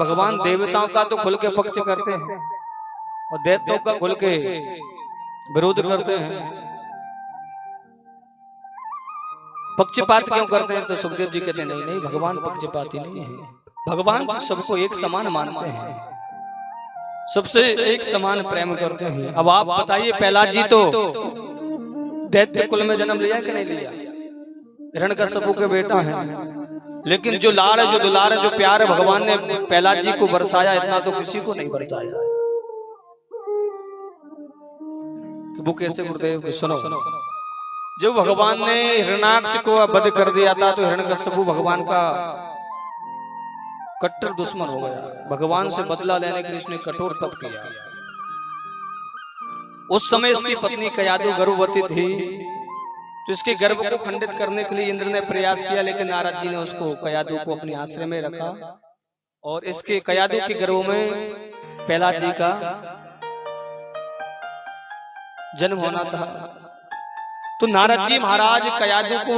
भगवान देवताओं का तो खुल के पक्ष करते हैं और दैत्यों का खुल के विरोध करते हैं। पक्षपात क्यों करते हैं? तो सुखदेव जी कहते हैं नहीं नहीं, भगवान पक्षपाती नहीं है। भगवान तो सबको एक समान मानते हैं, सबसे एक समान प्रेम करते हैं। अब आप बताइए, प्रहलाद जी तो दैत्य कुल में जन्म लिया कि नहीं लिया? हिरण्यकश्यप के बेटा हैं, लेकिन जो लाड़ है, जो दुलार है, जो प्यार है भगवान ने प्रहलाद जी को बरसाया, इतना तो किसी को नहीं बरसाया। वो कैसे? गुरुदेव सुनो, जब भगवान ने हिरण्याक्ष को वध कर दिया था तो हिरण्यकश्यप भगवान का कट्टर दुश्मन हो गया। भगवान से बदला लेने के लिए इसने कठोर तप किया। उस समय इसकी पत्नी कयादु गर्भवती थी, तो इसके गर्भ को खंडित करने के लिए इंद्र ने प्रयास किया, लेकिन नारद जी ने उसको कयादु को अपने आश्रय में रखा और इसके कयादु के गर्भ में प्रहलाद जी का जन्म होना था। तो नारद जी महाराज कयादु को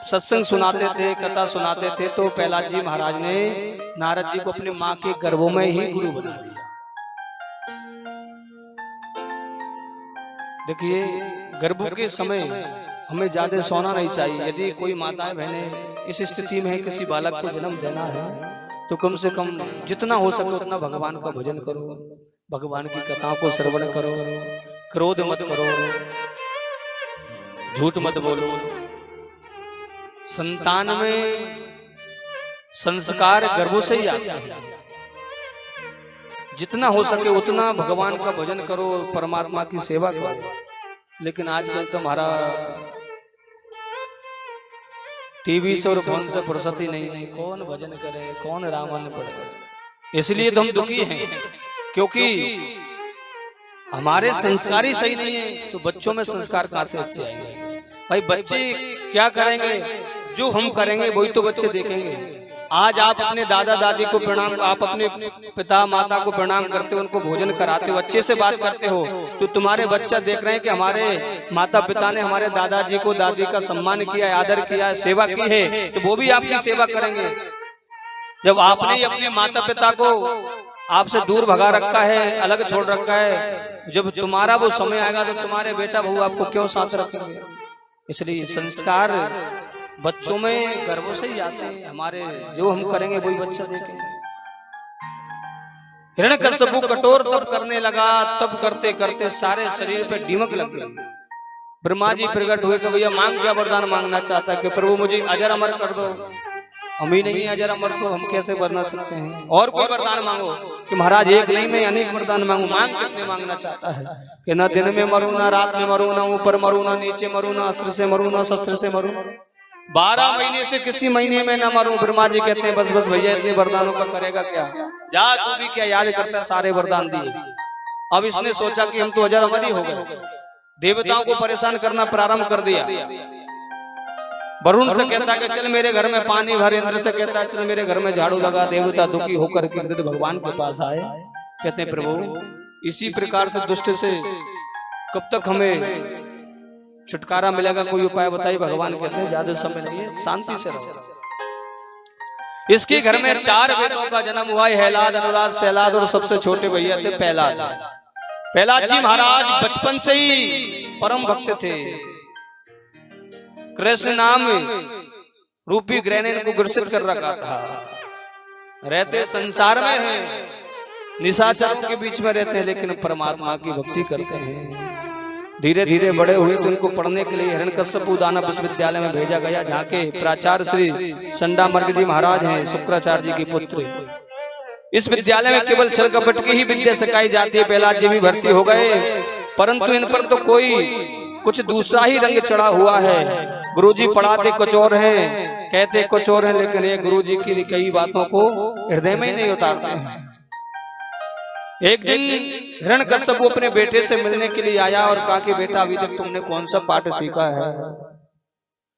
सत्संग सुनाते थे, कथा सुनाते थे, तो प्रहलाद जी महाराज ने नारद जी को अपने मां के गर्भ में ही गुरु बना दिया। देखिए, गर्भ के समय हमें ज्यादा सोना नहीं चाहिए। यदि कोई माताएं बहनें इस स्थिति में है, किसी बालक को जन्म देना है, तो कम से कम जितना हो सके उतना भगवान का भजन करो, भगवान की कथाओं को श्रवण करो, क्रोध मत करो, झूठ मत बोलो। संतान में संस्कार गर्भों से ही आते हैं। जितना हो सके उतना भगवान का भजन करो, परमात्मा की सेवा करो। लेकिन आजकल तो हमारा टीवी से और फोन से फुर्सत ही नहीं, कौन भजन करे, कौन रामायण पढ़े। इसलिए तो हम दुखी हैं, क्योंकि हमारे संस्कार ही सही नहीं है, तो बच्चों में संस्कार कहां से अच्छे आएंगे? भाई बच्चे क्या करेंगे? जो हम करेंगे वही तो बच्चे देखेंगे। आज आप अपने दादा दादी को प्रणाम, आप अपने पिता माता को प्रणाम करते हो, उनको भोजन कराते हो, अच्छे से बात करते हो, तो तुम्हारे बच्चा देख रहे हैं कि हमारे माता पिता ने हमारे दादाजी को दादी का सम्मान किया है, आदर किया है, सेवा की है, तो वो भी आपकी सेवा करेंगे। जब आपने अपने माता पिता को आपसे दूर भगा रखा है, अलग छोड़ रखा है, जब तुम्हारा वो समय आएगा तो तुम्हारे बेटा बहू आपको क्यों साथ रखेंगे? इसलिए संस्कार बच्चों में गर्भ से ही आते हैं। हमारे जो हम करेंगे वही बच्चा देखेगा। हिरण्यकश्यप कठोर तप करने लगा। तप करते करते सारे शरीर पे दीमक लग गई। ब्रह्मा जी प्रकट हुए कि भैया मांग, क्या वरदान मांगना चाहता है? कि प्रभु मुझे अजर अमर कर दो। हम ही नहीं अजर अमर, तो हम कैसे बना सकते हैं? और कोई वरदान मांगो। कि महाराज एक नहीं, मैं अनेक वरदान मांगू। मांग कितने मांगना चाहता है? कि ना दिन में मरू, ना रात में मरू, ना ऊपर मरू, ना नीचे मरू, ना अस्त्र से मरू, ना शस्त्र से मरू, 12 महीने से किसी महीने में ना मरूं। ब्रह्मा जी कहते हैं बस बस भैया, इतने वरदानों का करेगा क्या? जा, तू भी क्या याद करता है? सारे वरदान दिए। अब इसने सोचा कि हम तो अजर अमर ही हो गए। देवताओं को परेशान करना प्रारंभ कर दिया। वरुण से कहता है कि चल मेरे घर में पानी भर। इंद्र से कहता है चल मेरे घर में झाड़ू लगा। देवता दुखी होकर के भगवान के पास आए, कहते हैं प्रभु इसी प्रकार से दुष्ट से कब तक हमें छुटकारा मिलेगा? कोई उपाय बताइए। भगवान कहते हैं ज्यादा समय नहीं है, शांति से रहो। इसके घर में 4 बेटों का जन्म हुआ, हेलाद, अनुराग, शैलाद और सबसे छोटे भैया थे प्रहलाद। प्रहलाद जी महाराज बचपन से ही परम भक्त थे। कृष्ण नाम रूपी ग्रहण इनको ग्रसित कर रखा था। रहते संसार में हैं, निशाचरों के बीच में रहते हैं, लेकिन परमात्मा की भक्ति करते हैं। धीरे धीरे बड़े हुए तो उनको पढ़ने के लिए हिरण्यकश्यप दानव विश्वविद्यालय में भेजा गया, जहाँ के प्राचार्य श्री संडामर्ग जी महाराज हैं, शुक्राचार्य जी के पुत्र। इस विद्यालय में केवल छल कपट की ही विद्या सिखाई जाती है। प्रहलाद जी भी भर्ती हो गए, परंतु इन पर तो कोई कुछ दूसरा ही रंग चढ़ा हुआ है। गुरुजी पढ़ाते कुछ और हैं, कहते कुछ और हैं, लेकिन ये गुरुजी की कई बातों को हृदय में ही नहीं उतारते हैं। एक दिन हिरण्यकश्यप अपने बेटे से मिलने के लिए आया और कहा कि बेटा अभी तक तुमने कौन सा पाठ सीखा है?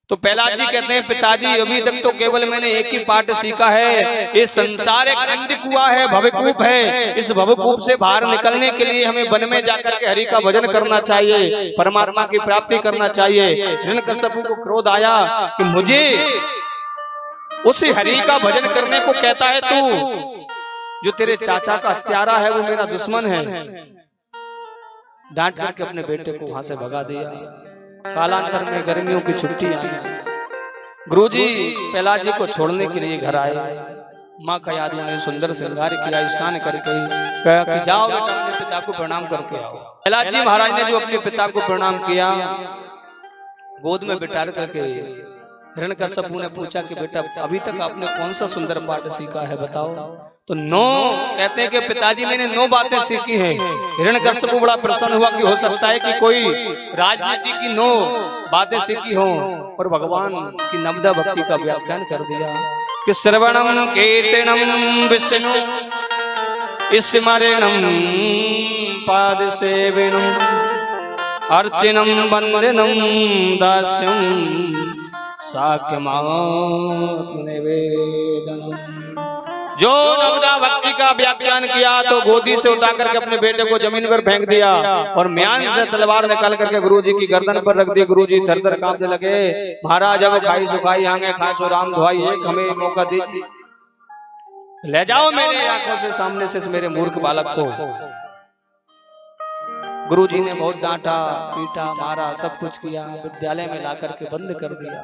तो प्रहलाद जी कहते हैं पिताजी अभी तक तो केवल मैंने एक ही पाठ सीखा है। ये संसार एक अंधकुआं है, भवकूप है। इस भवकूप से बाहर निकलने के लिए हमें वन में जाकर के हरि का भजन करना चाहिए, परमात्मा की प्राप्ति करना चाहिए। हिरण्यकश्यप को क्रोध आया कि मुझे उस हरि का भजन करने को कहता है तू, जो तेरे चाचा का हत्यारा है वो मेरा दुश्मन है। डांट करके अपने बेटे को वहां से भगा दिया। कालांतर में गर्मियों की छुट्टी आई, गुरुजी प्रहलाद जी को छोड़ने के लिए घर आए। माँ कयादू ने सुंदर श्रृंगार किया, स्नान करके कहा कि जाओ बेटा अपने पिता को प्रणाम करके आओ। प्रहलाद जी महाराज ने जो अपने पिता को प्रणाम किया, गोद में बिठा करके हिरण्यकश्यपु ने पूछा कि बेटा अभी तक आपने कौन सा सुंदर पाठ सीखा है बताओ। तो 9 कहते हैं कि पिताजी मैंने 9 बातें सीखी हैं। हिरण्यकश्यपु बड़ा प्रसन्न हुआ कि हो सकता है कि कोई राजनीति की 9 बातें सीखी हो, और भगवान की नवदा भक्ति का व्याख्यान कर दिया कि श्रवणम कीर्तनम विष्णु स्मरणम पाद सेवनम अर्चनम वंदनम दास्यम साक्यमात्म निवेदनम। जो नवदा भक्ति का व्याख्यान किया तो गोदी से उठा करके अपने बेटे को जमीन पर फेंक दिया और म्यान से तलवार निकाल करके गुरुजी की गर्दन पर रख दी। गुरुजी थर थर कांपने लगे। महाराज अब खाई सुखाई आगे खासो राम धुआई, एक हमें मौका दीजिए, ले जाओ मेरी आंखों से सामने से मेरे मूर्ख बालक को। गुरुजी ने बहुत डांटा पीटा मारा, सब कुछ किया, विद्यालय में ला करके बंद कर दिया।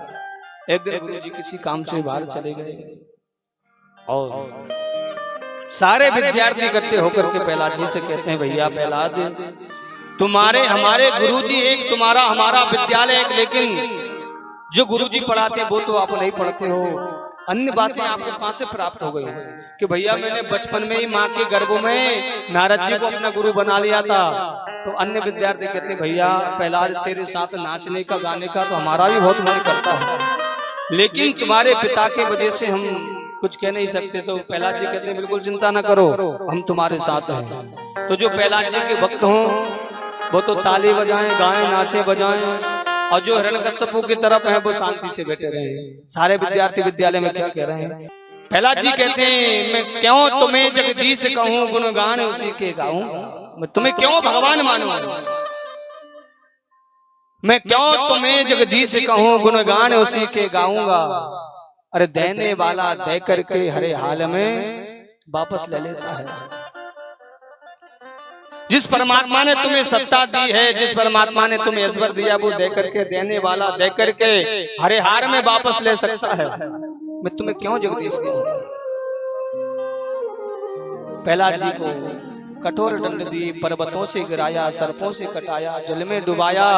एक दिन गुरुजी किसी काम से बाहर चले गए और सारे विद्यार्थी इकट्ठे होकर के प्रहलाद जी से कहते हैं भैया प्रहलाद, तुम्हारे हमारे गुरुजी एक, तुम्हारा हमारा विद्यालय एक, लेकिन जो गुरुजी पढ़ाते हैं वो तो आप नहीं पढ़ते हो। अन्य बातें आपको कहां से प्राप्त हो गई कि भैया मैंने बचपन में ही माँ के गर्भ में नारद जी को अपना गुरु बना लिया था। तो अन्य विद्यार्थी कहते भैया प्रहलाद तेरे साथ नाचने का गाने का तो हमारा भी बहुत मन करता है, लेकिन तुम्हारे पिता के वजह से हम कुछ कह नहीं सकते। तो प्रहलाद जी कहते हैं बिल्कुल चिंता न करो, हम तुम्हारे साथ हैं। तो जो प्रहलाद जी के भक्त हों वो तो ताली बजाएं, गाएं, नाचे, बजाएं, और जो हिरण्यकश्यपु की तरफ है वो शांति से बैठे रहे। सारे विद्यार्थी विद्यालय में क्या कह रहे हैं? प्रहलाद जी कहते हैं मैं क्यों तुम्हें जगदीश कहूं, गुणगान उसी के गाऊं। मैं तुम्हें क्यों भगवान मानूं, मैं क्यों तुम्हें जगदीश कहूं, गुणगान उसी के गाऊंगा। अरे देने वाला दे करके हरे हाल में वापस ले लेता है। जिस परमात्मा ने तुम्हें सत्ता दी है, जिस परमात्मा ने तुम्हें ऐश्वर्य दिया, वो दे करके, देने वाला दे करके हरे हार में वापस ले सकता है। मैं तुम्हें क्यों जगदीश कहूं। प्रहलाद जी को कठोर दंड दी, पर्वतों से गिराया, सर्पों से कटाया, जल में डुबाया।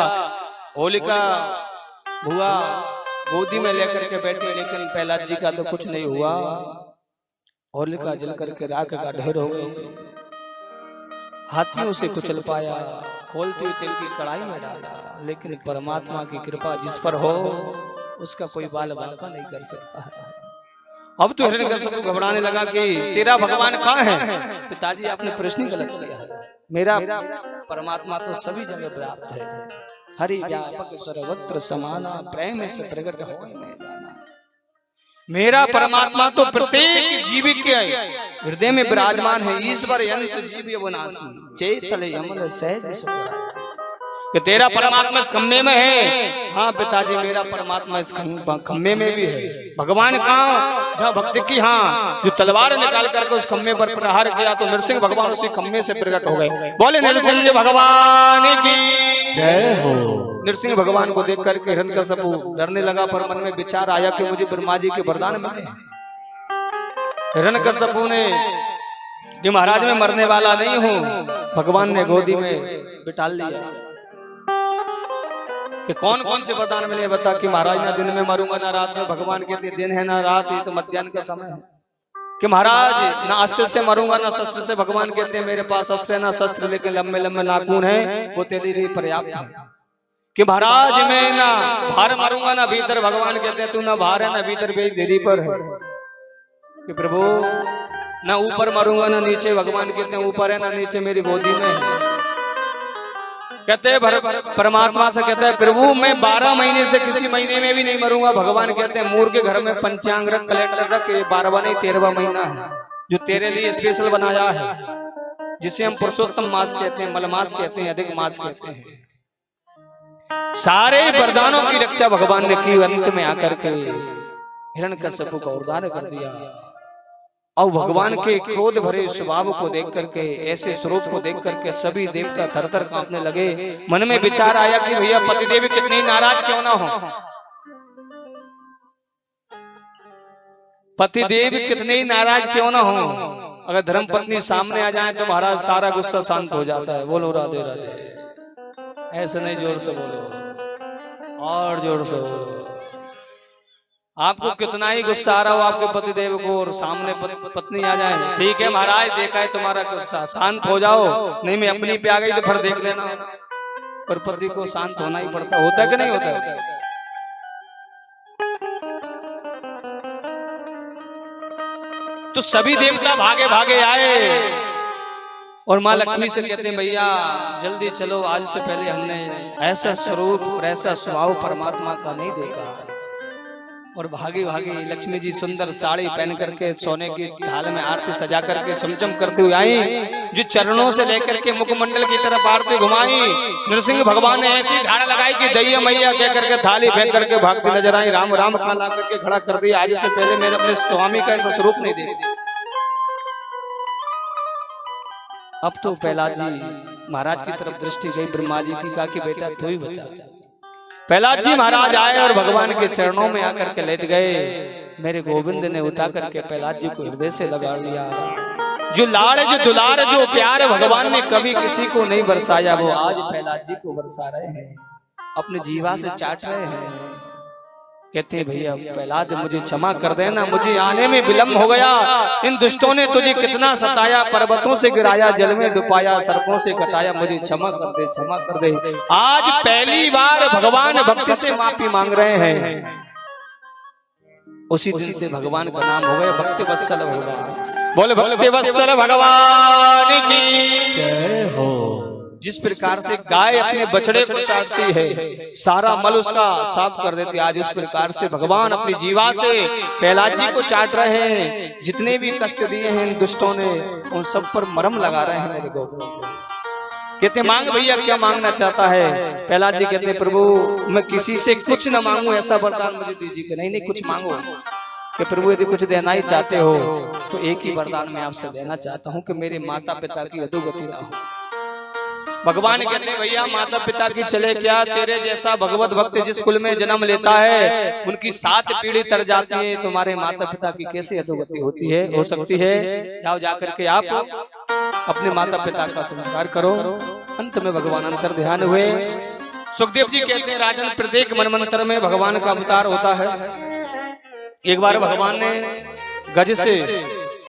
होलिका हुआ गोदी में लेकर के बैठे, लेकिन प्रहलाद जी का तो कुछ नहीं हुआ। होलिका जल करके राख का ढेर हो गई। हाथियों से कुचल पाया, खोलते हुए तेल की कढ़ाई में डाला, लेकिन परमात्मा की कृपा जिस पर हो उसका कोई बाल बांका नहीं कर सकता है। अब तो हिरण्यकश्यपु घबराने लगा कि तेरा भगवान कहाँ है। पिताजी आपने प्रश्न गलत किया है, मेरा परमात्मा तो सभी जगह प्राप्त है। हरि व्यापक सर्वत्र समाना, प्रेम से प्रकट हो नहीं जाना। मेरा परमात्मा तो प्रत्येक जीव के हृदय में विराजमान है। ईश्वर यंस जीव विनाशी, चेतल यमल सहज सुखरासी। कि तेरा परमात्मा इस खम्भे में है। हाँ पिताजी मेरा परमात्मा इस खम्भे में भी है। भगवान कहाँ? जहाँ भक्त की हाँ जो तलवार निकाल करके उस खम्भे पर प्रहार किया तो नरसिंह भगवान उसी खम्भे से प्रकट हो गए। बोले नरसिंह भगवान की जय हो। नरसिंह भगवान को देख करके हिरण्यकश्यपु डरने लगा, पर मन में विचार आया कि मुझे ब्रह्मा जी के वरदान मिले। हिरण्यकश्यपु ने कि महाराज मैं मरने वाला नहीं हूँ, भगवान ने गोदी में बिठा लिया। कि कौन कौन से वरदान मिले बता कि महाराज ना दिन में मरूंगा ना रात में। भगवान कहते दिन है ना रात, ये तो मध्याह्न का समय है। कि महाराज ना अस्त्र से मरूंगा ना शस्त्र से। भगवान कहते हैं मेरे पास अस्त्र है ना शस्त्र, लेकिन लंबे लंबे नाखून है, वो तेरे लिए पर्याप्त है। कि महाराज मैं ना बाहर मरूंगा ना भीतर। भगवान कहते हैं तू ना बाहर है ना भीतर, बेच धीरी पर है। कि प्रभु ना ऊपर मरूंगा ना नीचे। भगवान कहते हैं ऊपर है ना नीचे, मेरी गोदी में है। कहते हैं परमात्मा से कहते हैं प्रभु मैं 12 महीने से किसी महीने में भी नहीं मरूंगा। भगवान कहते हैं मूर के घर में पंचांग रख, कैलेंडर रख, 12वां नहीं 13वां महीना है जो तेरे लिए स्पेशल बनाया है, जिसे हम पुरुषोत्तम मास कहते हैं, मलमास कहते हैं, अधिक मास कहते हैं। सारे वरदानों की रक्षा भगवान ने की। अंत में आकर के हिरण्यकश्यपु को उद्धार कर दिया। और भगवान के क्रोध भरे स्वभाव को देख करके, ऐसे स्वरूप को देख करके सभी देवता थरथर कांपने लगे। मन में विचार आया कि भैया पतिदेव कितनी नाराज क्यों ना हो, पतिदेव कितने ही नाराज क्यों ना हो, अगर धर्म पत्नी सामने आ जाए तो महाराज सारा गुस्सा शांत हो जाता है। बोलो राधे राधे। ऐसे नहीं, जोर से बोलो और जोर से बोलो। आपको कितना ही गुस्सा आ रहा हो आपके पतिदेव को और सामने पत्नी आ जाए, ठीक है महाराज देखा है तुम्हारा गुस्सा, शांत हो जाओ, नहीं मैं अपनी पे आ गई तो फिर देख लेना। पर पति को शांत होना ही पड़ता, होता कि नहीं होता? तो सभी देवता भागे भागे आए और माँ लक्ष्मी से कहते हैं भैया जल्दी चलो, आज से पहले हमने ऐसा स्वरूप और ऐसा स्वभाव परमात्मा का नहीं देखा। और भागी भागी लक्ष्मी जी सुंदर साड़ी पहन करके सोने की थाल में आरती सजा करके चमचम करते हुए आई, जो चरणों से लेकर के मुखमंडल की तरफ आरती घुमाई। नृसिंह भगवान ने ऐसी धारा लगाई कि दैया मैया कह करके थाली फेंक करके भागती नजर आई। राम राम का ला करके खड़ा कर दिया, आज से पहले मेरे अपने स्वामी का ऐसा स्वरूप नहीं देखा। अब तो प्रहलाद जी महाराज की तरफ दृष्टि गई, ब्रह्मा जी की, कहा कि बेटा तू ही बचा। प्रहलाद जी महाराज आए और भगवान के चरणों में आकर के लेट गए। मेरे गोविंद ने उठा करके प्रहलाद जी को हृदय से लगा लिया। जो लाड़, जो दुलार, जो प्यार भगवान ने कभी किसी को नहीं बरसाया, वो आज प्रहलाद जी को बरसा रहे हैं, अपने जीवा से चाट रहे हैं। कहते हैं भैया प्रहलाद मुझे क्षमा कर देना, मुझे आने में विलम्ब हो गया। इन दुष्टों ने तुझे कितना सताया, पर्वतों से गिराया, जल में डुबाया, सर्पों से कटाया, मुझे क्षमा कर दे, क्षमा कर दे। आज पहली बार भगवान भक्ति से माफी मांग रहे हैं। उसी दिन से भगवान का नाम हो गया भक्ति वत्सल भगवान। बोले भक्ति वत्सल भगवान की जय हो। जिस प्रकार से गाय अपने बछड़े को चाटती है, सारा मल उसका साफ कर देती है, आज उस प्रकार से भगवान अपनी जीवा से प्रहलाद जी को चाट रहे हैं। जितने भी कष्ट दिए हैं इन दुष्टों ने, उन सब पर मरहम लगा रहे हैं मेरे को। कहते मांग भैया क्या मांगना चाहता है? प्रहलाद जी कहते प्रभु मैं किसी से कुछ न मांगू, ऐसा वरदान मुझे दीजिए। नहीं नहीं कुछ मांगो। कि प्रभु यदि कुछ देना ही चाहते हो तो एक ही वरदान मैं आपसे देना चाहता हूँ कि मेरे माता पिता की अधोगति ना हो। भगवान कहते हैं भैया माता पिता की चले क्या, तेरे जैसा भगवत भक्त जिस कुल में जन्म लेता है उनकी 7 पीढ़ी तर जाती है, तुम्हारे माता पिता की कैसे अधोगति होती है, हो सकती है? जाओ जाकर के आप अपने माता पिता का संस्कार करो। अंत में भगवान अंतर ध्यान हुए। सुखदेव जी कहते हैं राजन प्रत्येक मनमंत्र में भगवान का अवतार होता है। एक बार भगवान ने गज से